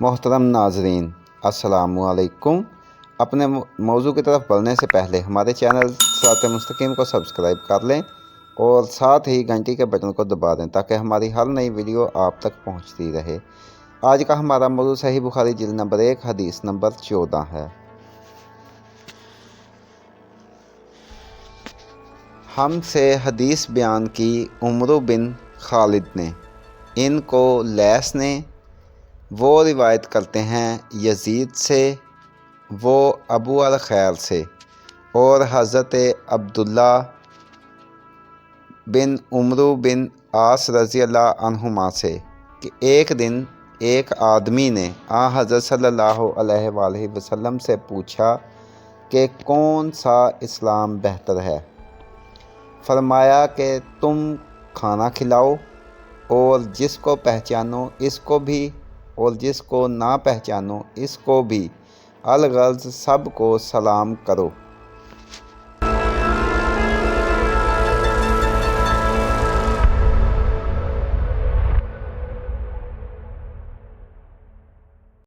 मोहतरम नाजरीन, अस्सलामुअलैकुम। अपने मौजू की तरफ बढ़ने से पहले हमारे चैनल सिरात मुस्तकीम को सब्सक्राइब कर लें और साथ ही घंटी के बटन को दबा दें ताकि हमारी हर नई वीडियो आप तक पहुंचती रहे। आज का हमारा मौजू सही बुखारी जिल्द नंबर 1 हदीस नंबर 14 है। हमसे हदीस बयान की उमर बिन खालिद ने, इनको लैस ने, वो रिवायत करते हैं यजीद से, वो अबू अल खैर से और हज़रत अब्दुल्ला बिन उमर बिन आस रज़ी अल्लाह अन्हुमा से कि एक दिन एक आदमी ने हज़रत सल्लल्लाहु अलैहि वसल्लम से पूछा कि कौन सा इस्लाम बेहतर है। फरमाया कि तुम खाना खिलाओ और जिसको पहचानो इसको भी और जिसको ना पहचानो इसको भी, अलगर्ज़ सब को सलाम करो।